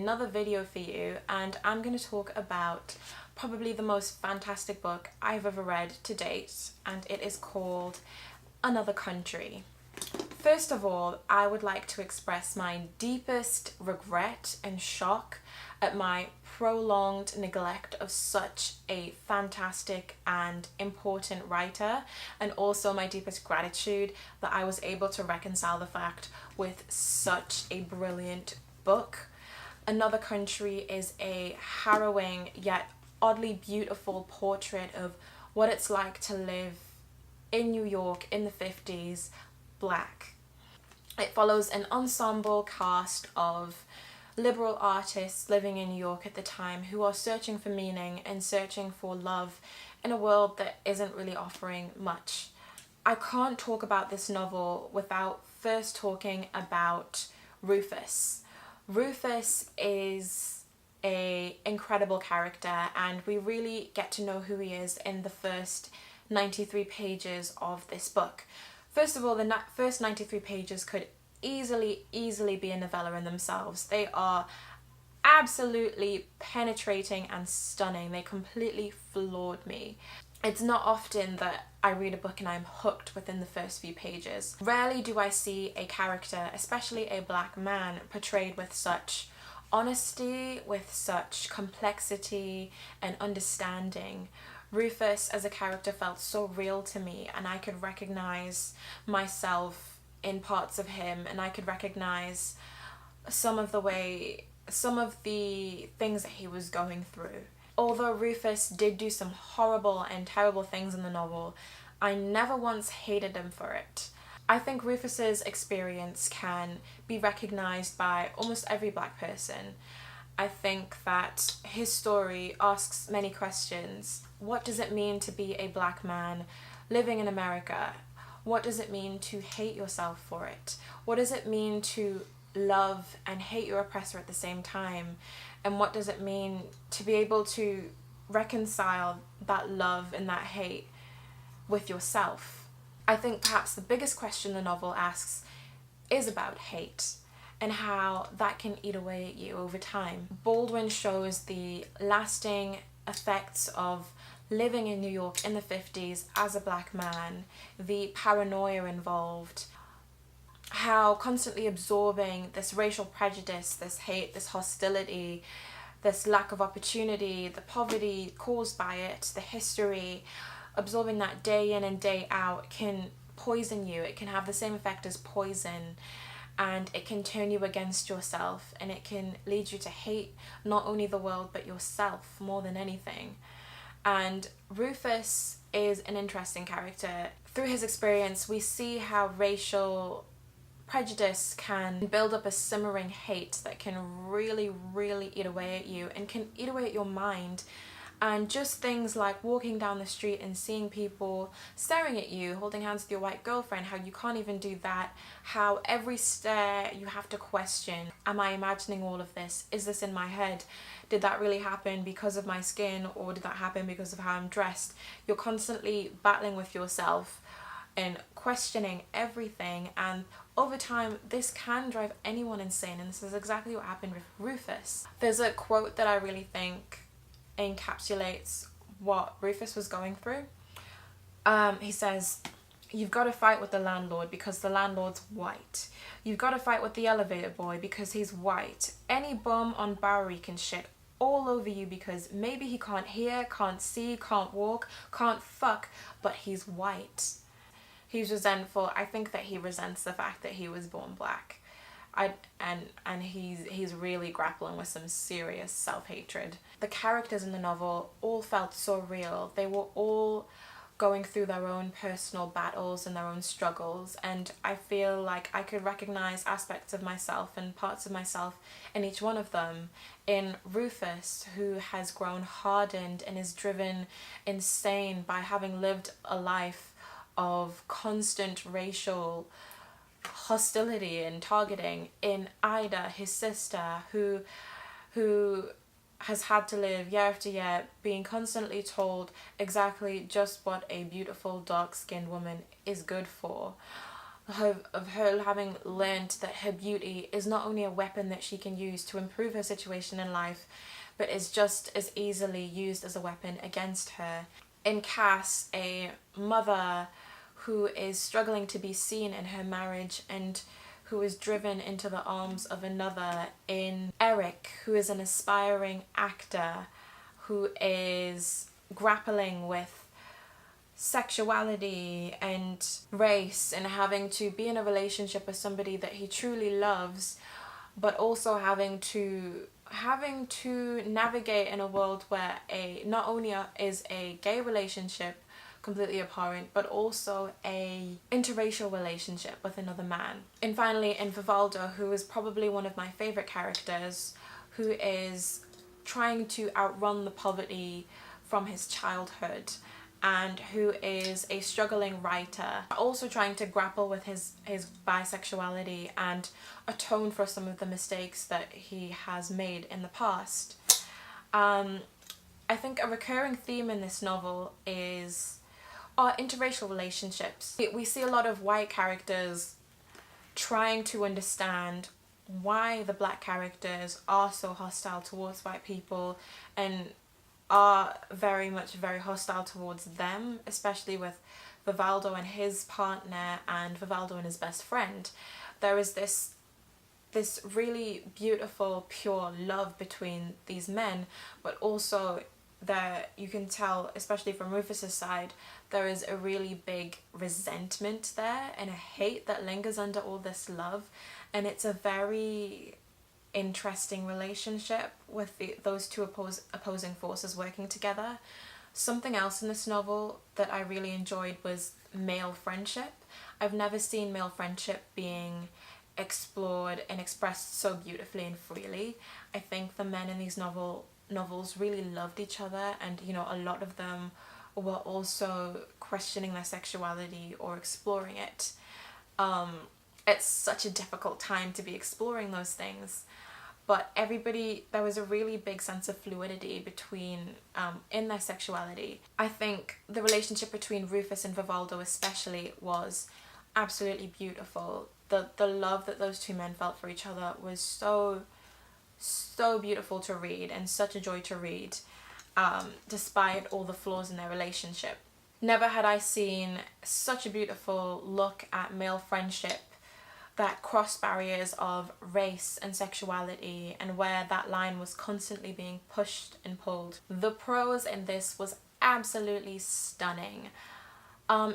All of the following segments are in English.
another video for you, and I'm going to talk about probably the most fantastic book I've ever read to date, and it is called Another Country. First of all, I would like to express my deepest regret and shock at my prolonged neglect of such a fantastic and important writer, and also my deepest gratitude that I was able to reconcile the fact with such a brilliant book. Another Country is a harrowing yet oddly beautiful portrait of what it's like to live in New York in the 50s, Black. It follows an ensemble cast of liberal artists living in New York at the time who are searching for meaning and searching for love in a world that isn't really offering much. I can't talk about this novel without first talking about Rufus. Rufus is an incredible character, and we really get to know who he is in the first 93 pages of this book. First of all, the first 93 pages could easily be a novella in themselves. They are absolutely penetrating and stunning. They completely floored me. It's not often that I read a book and I'm hooked within the first few pages. Rarely do I see a character, especially a Black man, portrayed with such honesty, with such complexity and understanding. Rufus as a character felt so real to me, and I could recognize myself in parts of him, and I could recognize some of the things that he was going through. Although Rufus did do some horrible and terrible things in the novel, I never once hated him for it. I think Rufus's experience can be recognized by almost every Black person. I think that his story asks many questions. What does it mean to be a Black man living in America? What does it mean to hate yourself for it? What does it mean to love and hate your oppressor at the same time? And what does it mean to be able to reconcile that love and that hate with yourself? I think perhaps the biggest question the novel asks is about hate and how that can eat away at you over time. Baldwin shows the lasting effects of living in New York in the 50s as a Black man, the paranoia involved, how constantly absorbing this racial prejudice, this hate, this hostility, this lack of opportunity, the poverty caused by it, the history, absorbing that day in and day out can poison you. It can have the same effect as poison, and it can turn you against yourself, and it can lead you to hate not only the world but yourself more than anything. And Rufus is an interesting character. Through his experience, we see how racial prejudice can build up a simmering hate that can really eat away at you and can eat away at your mind. And just things like walking down the street and seeing people staring at you, holding hands with your white girlfriend, how you can't even do that, how every stare you have to question, am I imagining all of this? Is this in my head? Did that really happen because of my skin, or did that happen because of how I'm dressed? You're constantly battling with yourself and questioning everything, and over time this can drive anyone insane, and this is exactly what happened with Rufus. There's a quote that I really think encapsulates what Rufus was going through. He says, "You've got to fight with the landlord because the landlord's white. You've got to fight with the elevator boy because he's white. Any bum on Bowery can shit all over you because maybe he can't hear, can't see, can't walk, can't fuck, but he's white." He's resentful. I think that he resents the fact that he was born Black. And he's really grappling with some serious self-hatred. The characters in the novel all felt so real. They were all going through their own personal battles and their own struggles, and I feel like I could recognize aspects of myself and parts of myself in each one of them. In Rufus, who has grown hardened and is driven insane by having lived a life of constant racial hostility and targeting. In Ida, his sister, who has had to live year after year being constantly told exactly just what a beautiful dark-skinned woman is good for. of her having learned that her beauty is not only a weapon that she can use to improve her situation in life, but is just as easily used as a weapon against her. In Cass, a mother who is struggling to be seen in her marriage and who is driven into the arms of another. In Eric, who is an aspiring actor who is grappling with sexuality and race and having to be in a relationship with somebody that he truly loves, but also having to navigate in a world where not only is a gay relationship completely abhorrent, but also a interracial relationship with another man. And finally, in Vivaldo, who is probably one of my favorite characters, who is trying to outrun the poverty from his childhood, and who is a struggling writer, also trying to grapple with his bisexuality and atone for some of the mistakes that he has made in the past. I think a recurring theme in this novel is interracial relationships. We see a lot of white characters trying to understand why the black characters are so hostile towards white people and are very hostile towards them, especially with Vivaldo and his partner and Vivaldo and his best friend. There is this really beautiful, pure love between these men, but also there you can tell, especially from Rufus's side, there is a really big resentment there and a hate that lingers under all this love, and it's a very interesting relationship with those two opposing forces working together. Something else in this novel that I really enjoyed was male friendship. I've never seen male friendship being explored and expressed so beautifully and freely. I think the men in these novels really loved each other, and a lot of them were also questioning their sexuality or exploring it. It's such a difficult time to be exploring those things, but there was a really big sense of fluidity in their sexuality. I think the relationship between Rufus and Vivaldo especially was absolutely beautiful. The love that those two men felt for each other was so beautiful to read and such a joy to read, despite all the flaws in their relationship. Never had I seen such a beautiful look at male friendship that crossed barriers of race and sexuality, and where that line was constantly being pushed and pulled. The prose in this was absolutely stunning.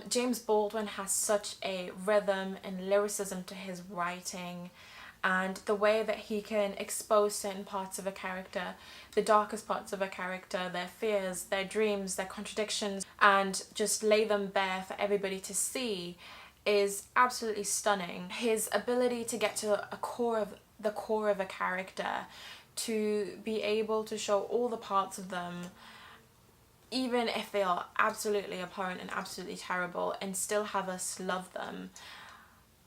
James Baldwin has such a rhythm and lyricism to his writing, and the way that he can expose certain parts of a character, the darkest parts of a character, their fears, their dreams, their contradictions, and just lay them bare for everybody to see, is absolutely stunning. His ability to get to the core of a character, to be able to show all the parts of them, even if they are absolutely abhorrent and absolutely terrible, and still have us love them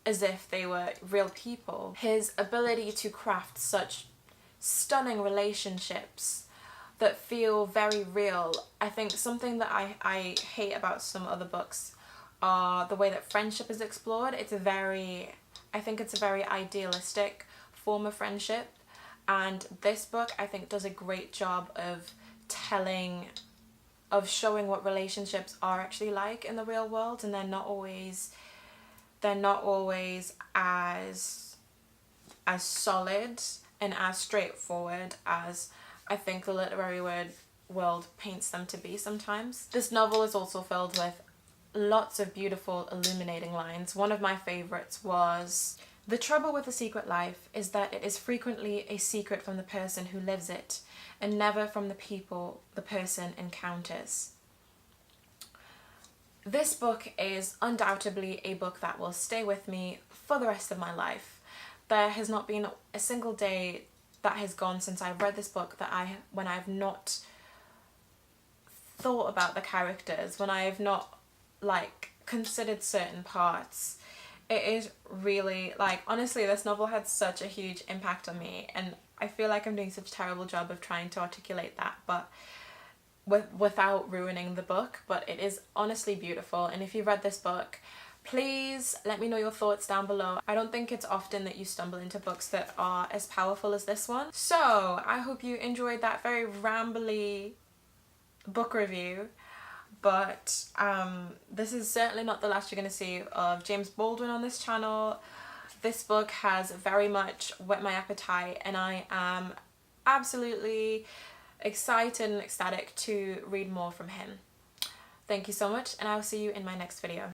as if they were real people. His ability to craft such stunning relationships that feel very real. I think something that I hate about some other books are the way that friendship is explored. I think it's a very idealistic form of friendship, and this book I think does a great job of showing what relationships are actually like in the real world, and they're not always as solid and as straightforward as I think the literary world paints them to be sometimes. This novel is also filled with lots of beautiful illuminating lines. One of my favorites was, "The trouble with the secret life is that it is frequently a secret from the person who lives it, and never from the people the person encounters." This book is undoubtedly a book that will stay with me for the rest of my life. There has not been a single day that has gone since I've read this book when I've not thought about the characters, when I have not considered certain parts. It is really, honestly, this novel had such a huge impact on me, and I feel like I'm doing such a terrible job of trying to articulate that, but without ruining the book. But it is honestly beautiful, and if you've read this book, Please let me know your thoughts down below. I don't think it's often that you stumble into books that are as powerful as this one. So I hope you enjoyed that very rambly book review, but this is certainly not the last you're going to see of James Baldwin on this channel. This book has very much whet my appetite, and I am absolutely excited and ecstatic to read more from him. Thank you so much, and I'll see you in my next video.